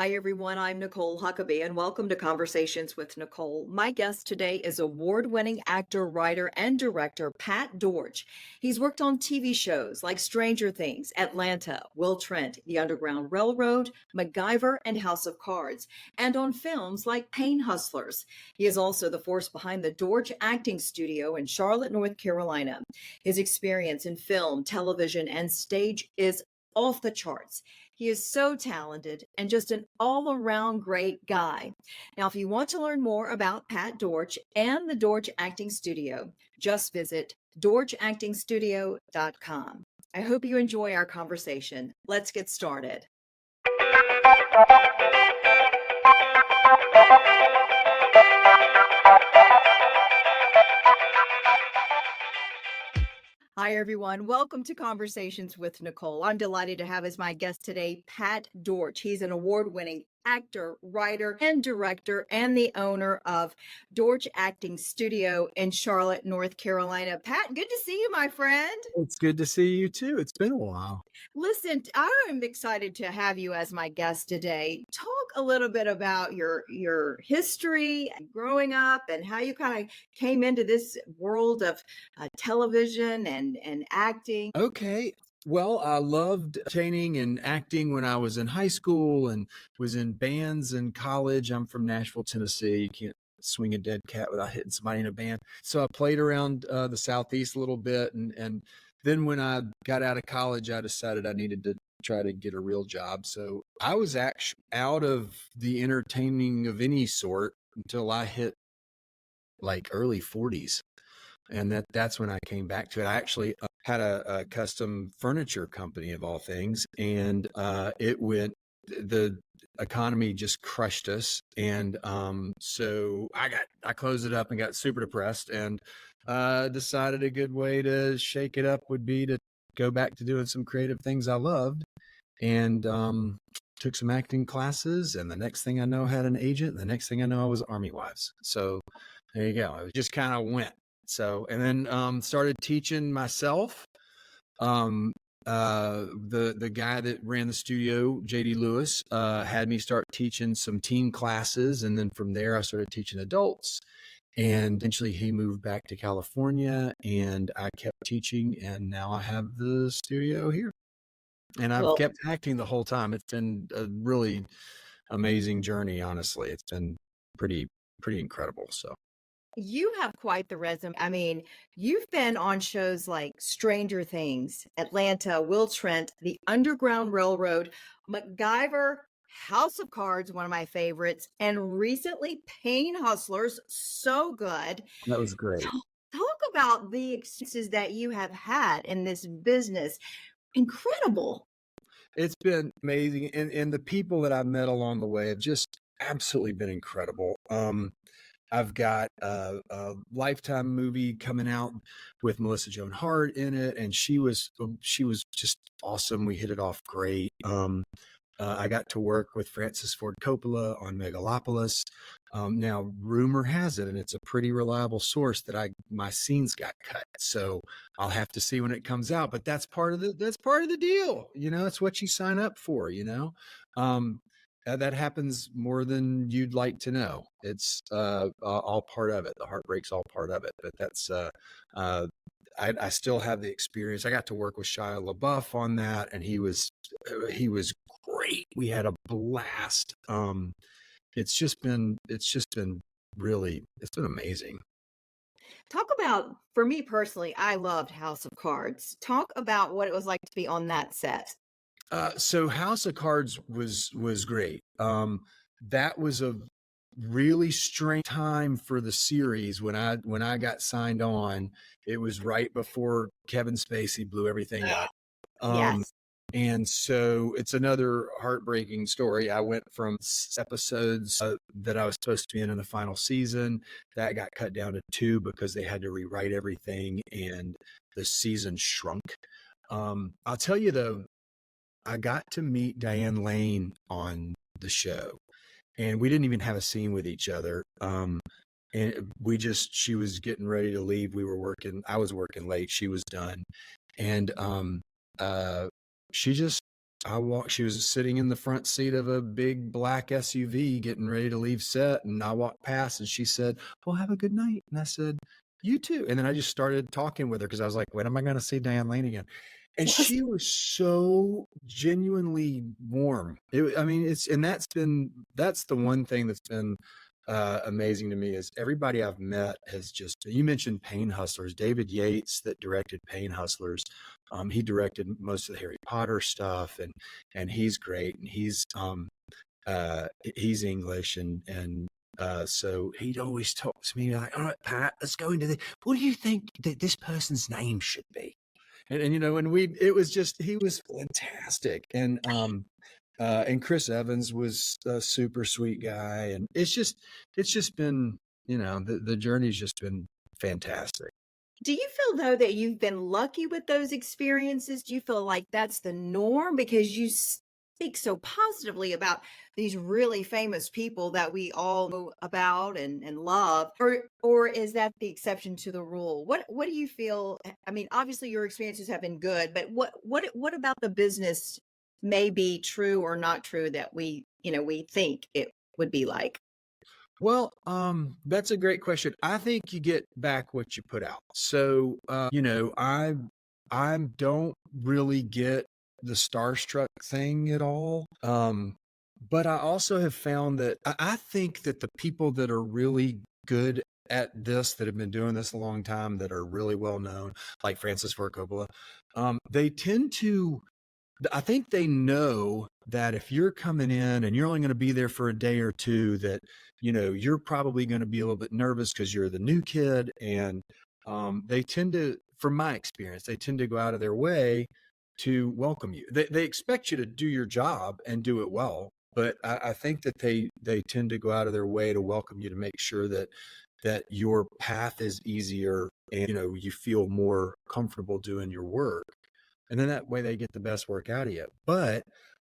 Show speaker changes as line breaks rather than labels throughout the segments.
Hi, everyone. I'm Nicole Huckabee, and welcome to Conversations with Nicole. My guest today is award winning actor, writer, and director Pat Dortch. He's worked on TV shows like Stranger Things, Atlanta, Will Trent, The Underground Railroad, MacGyver, and House of Cards, and on films like Pain Hustlers. He is also the force behind the Dortch Acting Studio in Charlotte, North Carolina. His experience in film, television, and stage is off the charts. He is so talented and just an all around great guy. Now, if you want to learn more about Pat Dortch and the Dortch Acting Studio, just visit dortchactingstudio.com. I hope you enjoy our conversation. Let's get started. Hi, everyone. Welcome to Conversations with Nicole. I'm delighted to have as my guest today Pat Dortch. He's an award winning actor, writer, and director, and the owner of Dortch Acting Studio in Charlotte, North Carolina. Pat, good to see you, my friend.
It's good to see you too. It's been a while.
Listen, I am excited to have you as my guest today. Talk a little bit about your history growing up and how you kind of came into this world of television and acting.
Okay. Well, I loved entertaining and acting when I was in high school and was in bands in college. I'm from Nashville, Tennessee. You can't swing a dead cat without hitting somebody in a band. So I played around the Southeast a little bit. And then when I got out of college, I decided I needed to try to get a real job. So I was actually out of the entertaining of any sort until I hit like early 40s. And that's when I came back to it. I actually had a custom furniture company of all things, and the economy just crushed us, and so I closed it up and got super depressed, and decided a good way to shake it up would be to go back to doing some creative things I loved, and took some acting classes, and the next thing I know, I had an agent. The next thing I know, I was Army Wives. So there you go. It just kind of went. So, and then started teaching myself. The guy that ran the studio, JD Lewis, had me start teaching some teen classes, and then from there I started teaching adults. And eventually he moved back to California, and I kept teaching, and now I have the studio here. And I've
Well,
kept acting the whole time. It's been a really amazing journey, honestly. It's been pretty incredible. So
you have quite the resume. I mean, you've been on shows like Stranger Things, Atlanta, Will Trent, The Underground Railroad, MacGyver, House of Cards, one of my favorites, and recently Pain Hustlers. So good.
that was great.
Talk about the experiences that you have had in this business. Incredible.
It's been amazing. And the people that I've met along the way have just absolutely been incredible. I've got a Lifetime movie coming out with Melissa Joan Hart in it, and she was just awesome. We hit it off great. I got to work with Francis Ford Coppola on Megalopolis. Now, rumor has it, and it's a pretty reliable source, that my scenes got cut. So I'll have to see when it comes out. But that's part of the deal. It's what you sign up for. That happens more than you'd like to know. It's all part of it. The heartbreak's all part of it. But that's I still have the experience. I got to work with Shia LaBeouf on that, and he was great. We had a blast. It's just been it's been amazing.
Talk about, for me personally, I loved House of Cards. Talk about what it was like to be on that set.
So House of Cards was great. That was a really strange time for the series when I got signed on. It was right before Kevin Spacey blew everything up. Um,
Yes.
and so it's another heartbreaking story. I went from episodes that I was supposed to be in the final season that got cut down to two because they had to rewrite everything, and the season shrunk. I'll tell you though, I got to meet Diane Lane on the show, and we didn't even have a scene with each other. And she was getting ready to leave. I was working late. She was done. And, she just She was sitting in the front seat of a big black SUV getting ready to leave set. And I walked past and she said, "Well, have a good night." And I said, "You too." And then I just started talking with her because I was like, when am I going to see Diane Lane again? And
Was
she was so genuinely warm. I mean, that's the one thing that's been amazing to me is everybody I've met has just, you mentioned Pain Hustlers, David Yates that directed Pain Hustlers. He directed most of the Harry Potter stuff, and he's great, and he's English, and so he'd always talk to me like, "All right, Pat, let's go into the. What do you think that this person's name should be?" And you know, it was just he was fantastic, and Chris Evans was a super sweet guy, and it's just been the journey's just been fantastic.
Do you feel though that you've been lucky with those experiences? Do you feel like that's the norm because you speak so positively about these really famous people that we all know about and love, or is that the exception to the rule? What do you feel? I mean, obviously your experiences have been good, but what about the business may be true or not true that we think it would be like?
Well, that's a great question. I think you get back what you put out. So, I don't really get the starstruck thing at all. But I also have found that I think that the people that are really good at this, that have been doing this a long time, that are really well known, like Francis Ford Coppola, they tend to I think they know that if you're coming in and you're only going to be there for a day or two, that you're probably going to be a little bit nervous because you're the new kid, and they tend to, from my experience, they tend to go out of their way to welcome you. They expect you to do your job and do it well, but I think that they tend to go out of their way to welcome you, to make sure that your path is easier, and you feel more comfortable doing your work, and then that way they get the best work out of you. But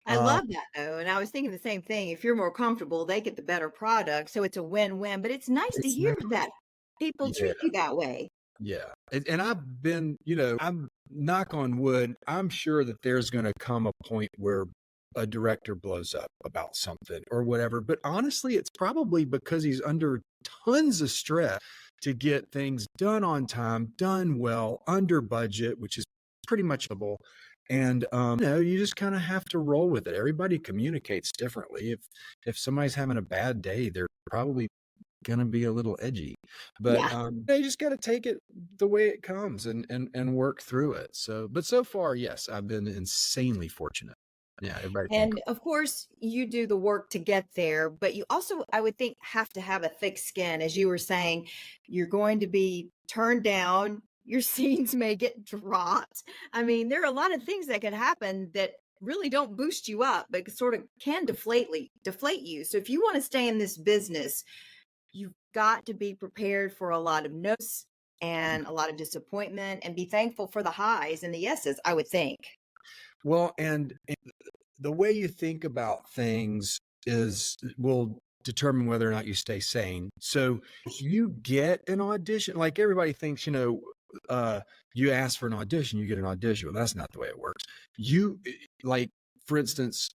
I
um,
love that though, and I was thinking the same thing. If you're more comfortable, they get the better product, so it's a win-win. But it's nice to
it's
hear
not,
that people
yeah,
treat you that way.
yeah. And I've been, I'm, knock on wood, I'm sure that there's going to come a point where a director blows up about something or whatever. But honestly, it's probably because he's under tons of stress to get things done on time, done well, under budget, which is pretty much able. And you just kind of have to roll with it. Everybody communicates differently. If somebody's having a bad day, they're probably gonna be a little edgy, but
Yeah.
they just got to take it the way it comes, and work through it. So, but so far, yes, I've been insanely fortunate. Yeah, everybody's been
And of course, you do the work to get there, but you also, I would think, have to have a thick skin. As you were saying, you're going to be turned down, your scenes may get dropped. I mean, there are a lot of things that could happen that really don't boost you up, but sort of can deflate you. So if you want to stay in this business, you've got to be prepared for a lot of no's and a lot of disappointment and be thankful for the highs and the yeses, I would think.
well, and the way you think about things is will determine whether or not you stay sane. So you get an audition, like everybody thinks, you ask for an audition, you get an audition. Well, that's not the way it works. You like, for instance,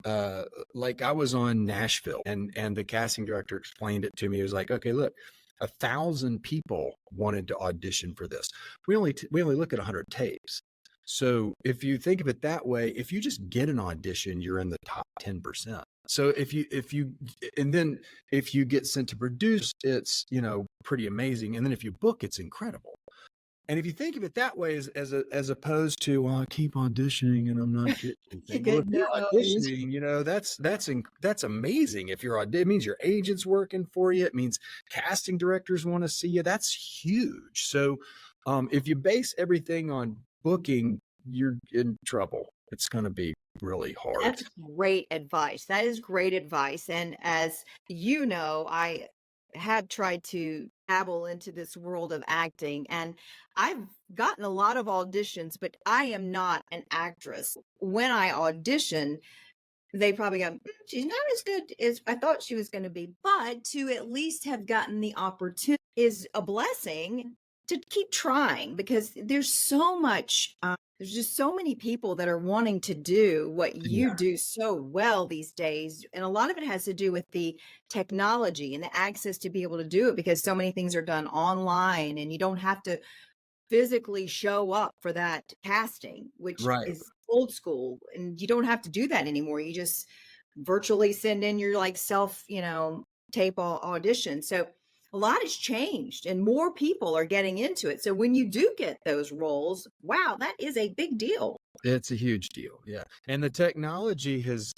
uh, like I was on Nashville, and the casting director explained it to me. He was like, "Okay, look, 1,000 people wanted to audition for this. We only look at 100 tapes. So if you think of it that way, if you just get an audition, you're in the top 10%. So if you and then if you get sent to produce, it's pretty amazing. And then if you book, it's incredible. And if you think of it that way, as opposed to, well, I keep auditioning and I'm not getting
You
anything. Well, if
get
you're
no's.
auditioning, that's amazing. If it means your agent's working for you. It means casting directors want to see you. That's huge. So, if you base everything on booking, you're in trouble. It's going to be really hard.
That's great advice. That is great advice. And as you know, I have tried to dabble into this world of acting and I've gotten a lot of auditions, but I am not an actress. When I audition, they probably go, she's not as good as I thought she was going to be." But to at least have gotten the opportunity is a blessing to keep trying because there's so much. There's just so many people that are wanting to do what you
Yeah.
do so well these days. And a lot of it has to do with the technology and the access to be able to do it because so many things are done online and you don't have to physically show up for that casting, which
Right.
is old school. And you don't have to do that anymore. You just virtually send in your like self, tape audition. So a lot has changed and more people are getting into it. So when you do get those roles, wow, that is a big deal.
It's a huge deal, yeah, and the technology has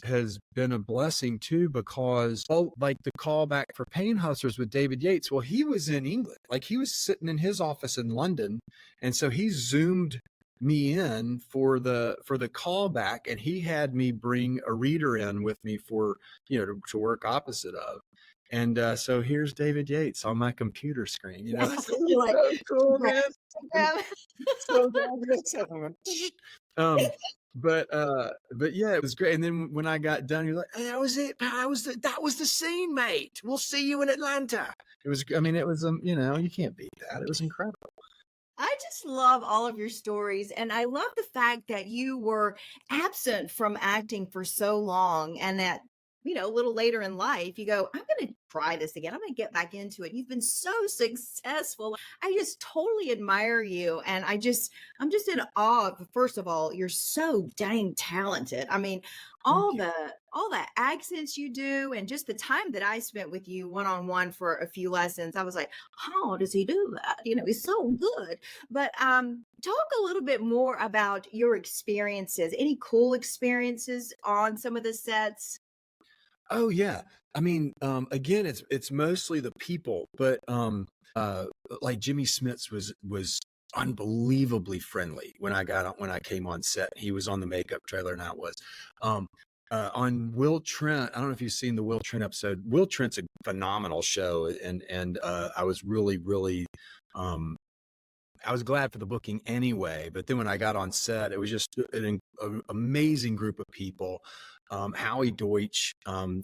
been a blessing too because, oh, like the callback for Pain Hustlers with David Yates, well, he was in England, like he was sitting in his office in London, and so he Zoomed me in for the callback, and he had me bring a reader in with me for, to work opposite of, and so here's David Yates on my computer screen,
You're
it's
like,
so cool,
grab,
man. I'm
grab.
so glad this happened. Um, but yeah, it was great. And then when I got done, you're like, "Hey, that was it. That was the scene, mate. We'll see you in Atlanta." It was. I mean, it was. You can't beat that. It was incredible.
I just love all of your stories. And I love the fact that you were absent from acting for so long and that, a little later in life, you go, I'm going to try this again. I'm going to get back into it. You've been so successful. I just totally admire you. And I'm just in awe. First of all, you're so dang talented. I mean,
Thank you.
all the accents you do and just the time that I spent with you one on one for a few lessons, I was like, how does he do that? He's so good. But talk a little bit more about your experiences. Any cool experiences on some of the sets?
Oh yeah. I mean, again, it's mostly the people, but uh, like Jimmy Smits was unbelievably friendly when I came on set. He was on the makeup trailer, and I was. Um, on Will Trent, I don't know if you've seen the Will Trent episode. Will Trent's a phenomenal show, and I was really um, I was glad for the booking anyway, but then when I got on set, it was just an amazing group of people. Howie Deutsch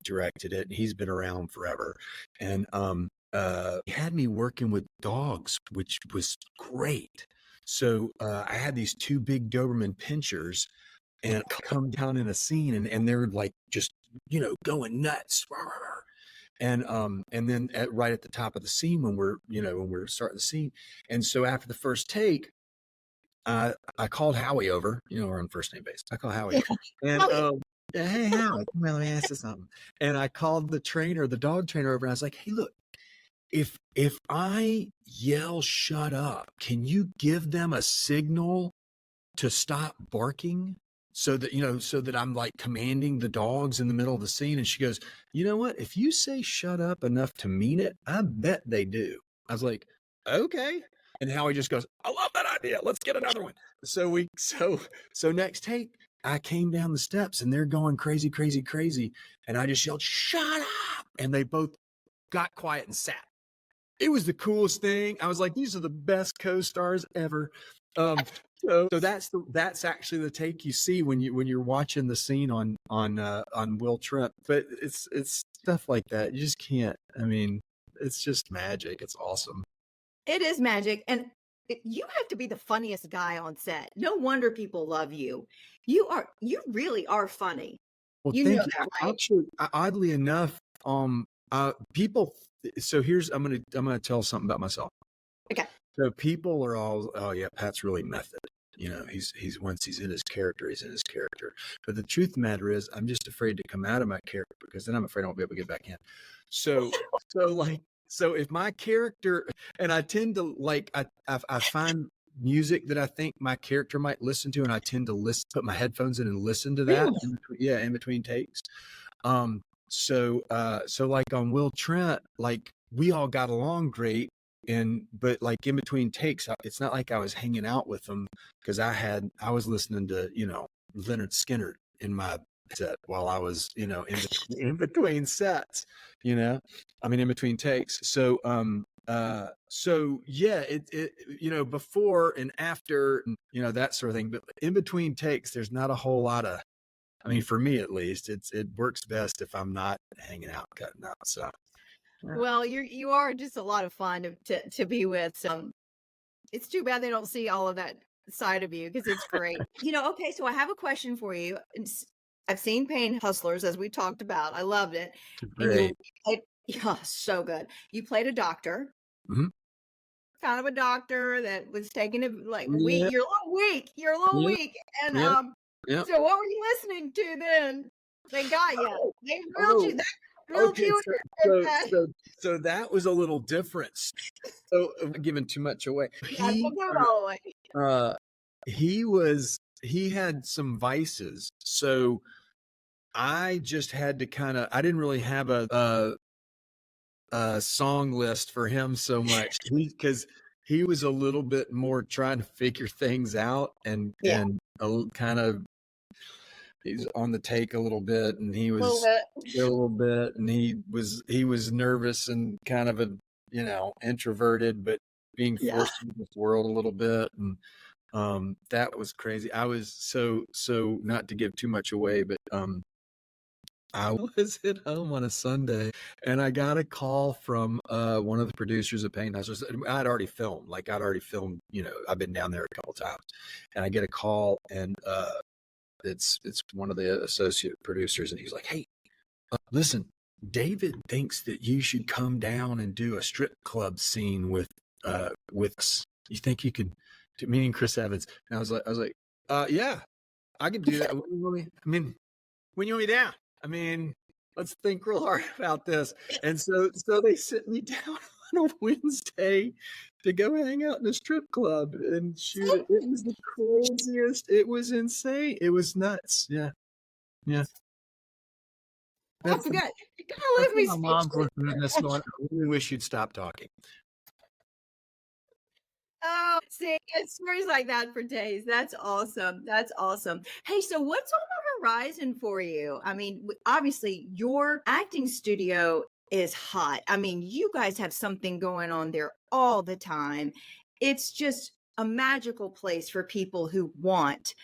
directed it, and he's been around forever. And he had me working with dogs, which was great. So I had these two big Doberman pinchers, and I come down in a scene, and they're like just going nuts. And then right at the top of the scene when we're starting the scene, and so after the first take, I called Howie over. We're on first name basis. I call Howie
Yeah.
over, and
Oh, yeah.
yeah, hey Howie, come on, let me ask you something. And I called the dog trainer over, and I was like, hey, look, if I yell shut up, can you give them a signal to stop barking so that I'm like commanding the dogs in the middle of the scene? And she goes, you know what? If you say shut up enough to mean it, I bet they do. I was like, okay. And Howie just goes, I love that idea. Let's get another one. So next take, I came down the steps and they're going crazy, crazy, crazy. And I just yelled, shut up. And they both got quiet and sat. It was the coolest thing. I was like, these are the best co-stars ever. So that's actually the take you see when you're watching the scene on Will Trent. But it's stuff like that. You just can't. I mean, it's just magic. It's awesome.
It is magic. And you have to be the funniest guy on set. No wonder people love you. You really are funny.
Well,
You know
thank you.
that, right?
Actually, oddly enough, people. So I'm gonna tell something about myself.
Okay.
So people are all, oh yeah, Pat's really method. He's once he's in his character, he's in his character. But the truth of the matter is, I'm just afraid to come out of my character because then I'm afraid I won't be able to get back in. So, so if my character, and I tend to like, I find music that I think my character might listen to, and I tend to put my headphones in and listen to that.
Really?
In between takes. So like on Will Trent, like we all got along great, but like in between takes, it's not like I was hanging out with them because I was listening to Leonard Skinner in my set while I was in between sets, I mean in between takes. So yeah, it before and after, that sort of thing, but in between takes there's not a whole lot of, I mean, for me at least, it works best if I'm not hanging out, cutting out. So yeah.
Well, you are just a lot of fun to be with. So it's too bad they don't see all of that side of you because it's great. Okay, so I have a question for you. I've seen Pain Hustlers as we talked about. I loved it. And
Great.
played, yeah, so good. You played a doctor,
Mhm.
kind of a doctor that was taking it like weak.
Yeah,
You're a little weak. You're a little
yeah,
weak. And
yeah, yeah.
so what were you listening to then? They got you.
Oh,
They grilled you.
oh,
They grilled
okay.
you
So,
and
so,
that.
so, so that was a little different. So, I'm not giving too much away.
Yeah, don't give it all away.
Uh, he had some vices. So I just had to I didn't really have a song list for him so much because he was a little bit more trying to figure things out
Yeah,
and kind of he's on the take a little bit and he
a little
was
bit.
a little bit and he was nervous and kind of a introverted but being
Yeah.
forced into this world a little bit and that was crazy. I was so not to give too much away, but I was at home on a Sunday and I got a call from one of the producers of Paint Hustlers. I'd already filmed, I've been down there a couple times. And I get a call and it's one of the associate producers and he's like, "Hey, listen, David thinks that you should come down and do a strip club scene with us. You think you could do me and Chris Evans?" And I was like, yeah, I could do that. When you want me down? I mean, let's think real hard about this. And so they sit me down on a Wednesday to go hang out in a strip club and shoot it. It was the craziest. It was insane. It was nuts. Yeah. Yeah.
I
That's
forgot. You gotta
that's
leave
what
me
my mom's
speechless.
listening to this going, "I really wish you'd stop talking."
Oh, see, it's stories like that for days. That's awesome. That's awesome. Hey, so what's on the horizon for you? I mean, obviously, your acting studio is hot. I mean, you guys have something going on there all the time. It's just a magical place for people who want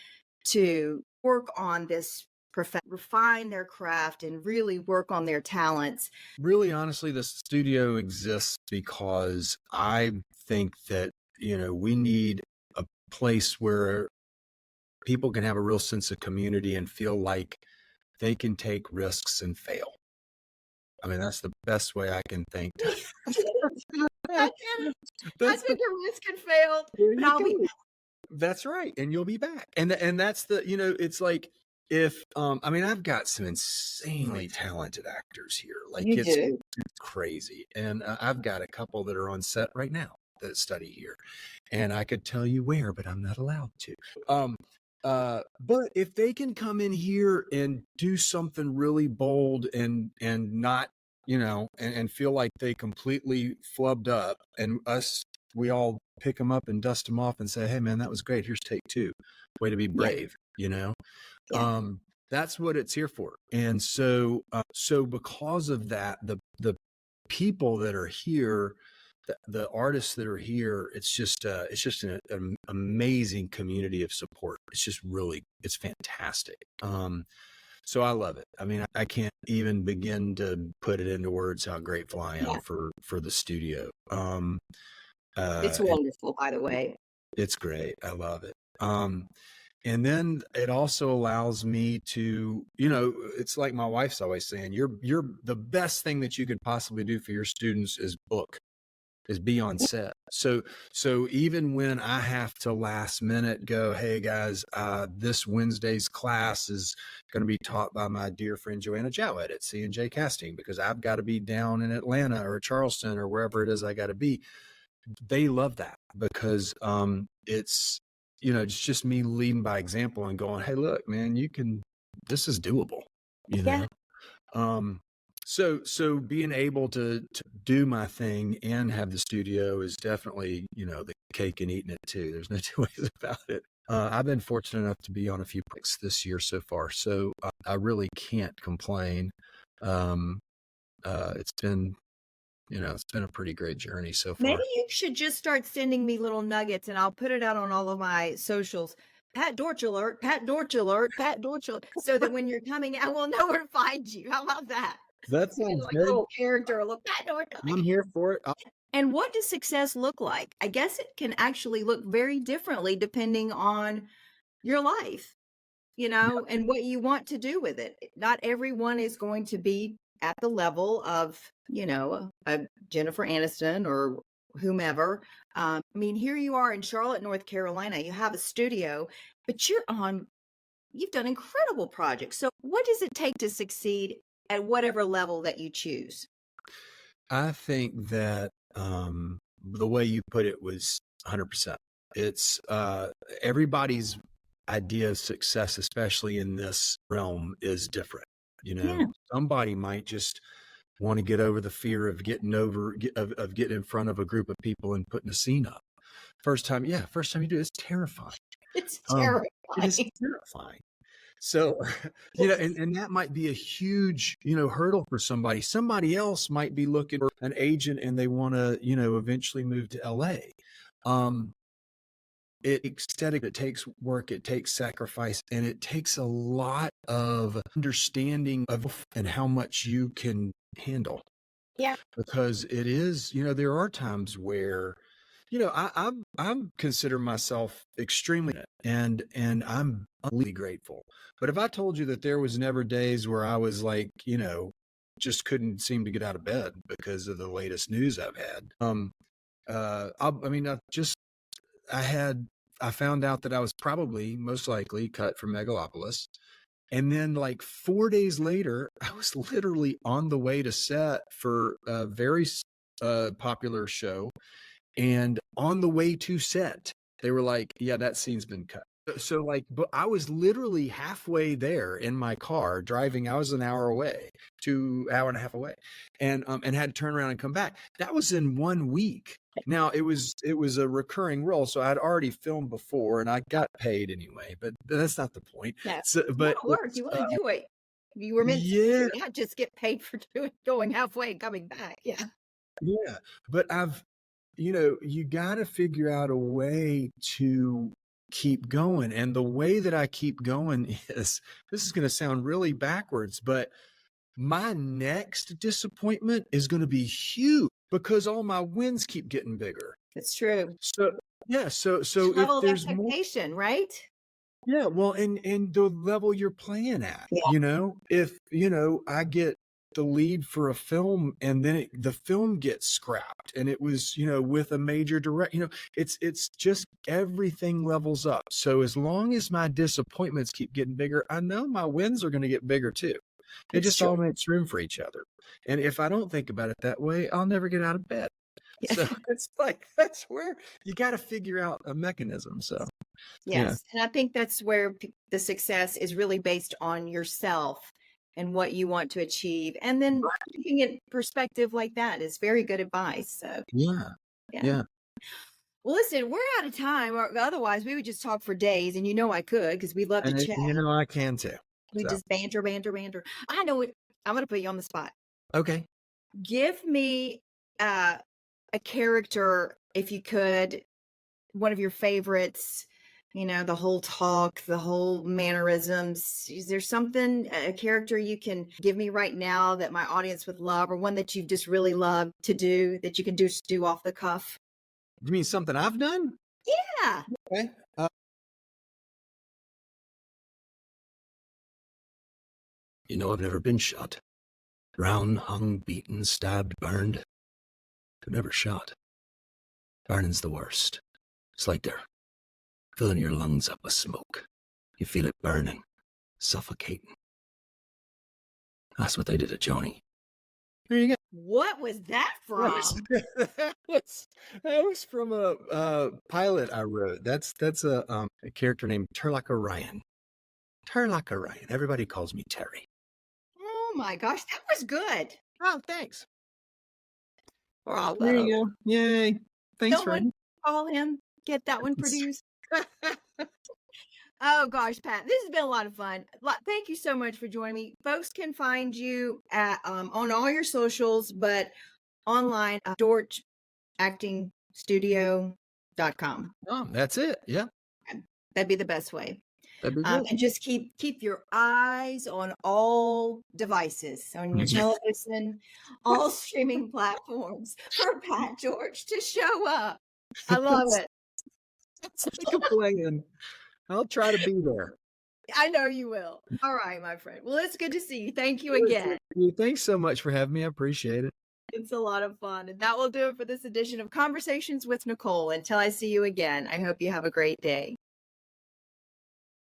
to work on this profession, refine their craft, and really work on their talents.
Really, honestly, the studio exists because I think that, we need a place where people can have a real sense of community and feel like they can take risks and fail. I mean, that's the best way I can think.
I get it. I
That's the
took a risk and failed,
There
but
you
I'll be
go. That's right, and you'll be back. And that's it's like if I mean, I've got some insanely talented actors here. Like
You do.
it's crazy. And I've got a couple that are on set right now that study here. And I could tell you where, but I'm not allowed to. Um but if they can come in here and do something really bold and not, and feel like they completely flubbed up and we all pick them up and dust them off and say, "Hey man, that was great. Here's take two. Way to be
Yeah,
brave,"
yeah.
um, that's what it's here for. And so because of that, the people that are here, the artists that are here, it's just an amazing community of support. It's fantastic. So I love it. I mean, I can't even begin to put it into words how grateful I am
Yeah.
for the studio.
It's
And
wonderful, by the way.
it's great. I love it. And then it also allows me to, it's like my wife's always saying, you're the best thing that you could possibly do for your students is be on set. So even when I have to last minute go, "Hey guys, this Wednesday's class is going to be taught by my dear friend Joanna Jowett at C&J Casting because I've got to be down in Atlanta or Charleston or wherever it is I got to be." They love that because it's just me leading by example and going, "Hey, look, man, this is doable," you
Yeah.
know. So being able to do my thing and have the studio is definitely, the cake and eating it too. There's no two ways about it. I've been fortunate enough to be on a few projects this year so far, so I really can't complain. Um, it's been, it's been a pretty great journey so
Maybe
far.
you should just start sending me little nuggets and I'll put it out on all of my socials. Pat Dortch alert, Pat Dortch alert, Pat Dortch alert, so that when you're coming, I will know where to find you. How about that?
That
Be
sounds
like a
good.
little character, a little Pat Dortch.
I'm here for it.
And what does success look like? I guess it can actually look very differently depending on your life, and what you want to do with it. Not everyone is going to be at the level of, a Jennifer Aniston or whomever. I mean, here you are in Charlotte, North Carolina. You have a studio, but you've done incredible projects. So, what does it take to succeed at whatever level that you choose?
I think that the way you put it was 100%. It's everybody's idea of success, especially in this realm, is different.
Yeah,
Somebody might just want to get over the fear of of getting in front of a group of people and putting a scene up. First time you do it, it's terrifying.
it's
Um, it is
terrifying.
terrifying. So, and that might be a huge, hurdle for somebody. Somebody else might be looking for an agent and they want to, eventually move to LA. Um, it takes work, it takes sacrifice, and it takes a lot of understanding of and how much you can handle.
Yeah.
Because it is, there are times where, I'm consider myself extremely, and I'm unbelievably grateful. But if I told you that there was never days where I was like, just couldn't seem to get out of bed because of the latest news I've had. I mean, I had, I found out that I was probably most likely cut from Megalopolis. And then, like 4 days later, I was literally on the way to set for a very popular show. And on the way to set, they were like, yeah, that scene's been cut. So, like, but I was literally halfway there in my car driving. I was an hour away, 2 hour and a half away, and had to turn around and come back. That was in 1 week. Now it was a recurring role, so I'd already filmed before and I got paid anyway, but that's not the point.
Yeah.
So,
You
but
wanna work, you wanna do it. You were meant to
yeah,
do, not just get paid for going halfway and coming back. Yeah.
yeah, but you got to figure out a way to keep going. And the way that I keep going is, this is going to sound really backwards, but my next disappointment is going to be huge because all my wins keep getting bigger.
It's true.
So, yeah, so if
Level of
there's more,
expectation, right?
yeah, well, and the level you're playing at,
Yeah.
if, I get the lead for a film and then the film gets scrapped and it was, with a major direct, it's just everything levels up. So as long as my disappointments keep getting bigger, I know my wins are going to get bigger too. It
It's
just
true.
all makes room for each other. And if I don't think about it that way, I'll never get out of bed. So it's like, that's where you got to figure out a mechanism. So, yeah.
Yes, and I think that's where the success is really based on yourself and what you want to achieve, and then keeping it in perspective like that is very good advice, so,
Yeah.
yeah.
Yeah.
Well, listen, we're out of time, or otherwise we would just talk for days, and I could because we love to
And
chat.
I can too.
We
So,
just banter, banter, banter. I know it. I'm gonna put you on the spot.
okay.
Give me, uh, a character, if you could, one of your favorites, the whole talk, the whole mannerisms. Is there something, a character you can give me right now that my audience would love, or one that you've just really loved to do that you can just do off the cuff?
You mean something I've done?
Yeah.
Okay. I've never been shot. Drowned, hung, beaten, stabbed, burned. But never shot. Burning's the worst. It's like they're filling your lungs up with smoke. You feel it burning, suffocating. That's what they did to Joni. There you go.
What was that from?
That was from a pilot I wrote. That's a character named Turlock Orion. Turlock Orion. Everybody calls me Terry.
Oh my gosh, that was good.
Oh, thanks. There
Bravo.
you go. Yay. Thanks,
Someone
Fred.
call him, get that one produced. Oh gosh, Pat, this has been a lot of fun. Thank you so much for joining me. Folks can find you at on all your socials, but online, dortchactingstudio.com.
Oh, that's it. Yeah.
That'd be the best way.
That'd be great.
And just keep your eyes on all devices, on your television, all streaming platforms for Pat George to show up. I love
That's
it.
like a plan. I'll try to be there.
I know you will. All right, my friend. Well, it's good to see you. Thank you
Good
again.
seeing you. Thanks so much for having me. I appreciate it.
It's a lot of fun. And that will do it for this edition of Conversations with Nicole. Until I see you again, I hope you have a great day.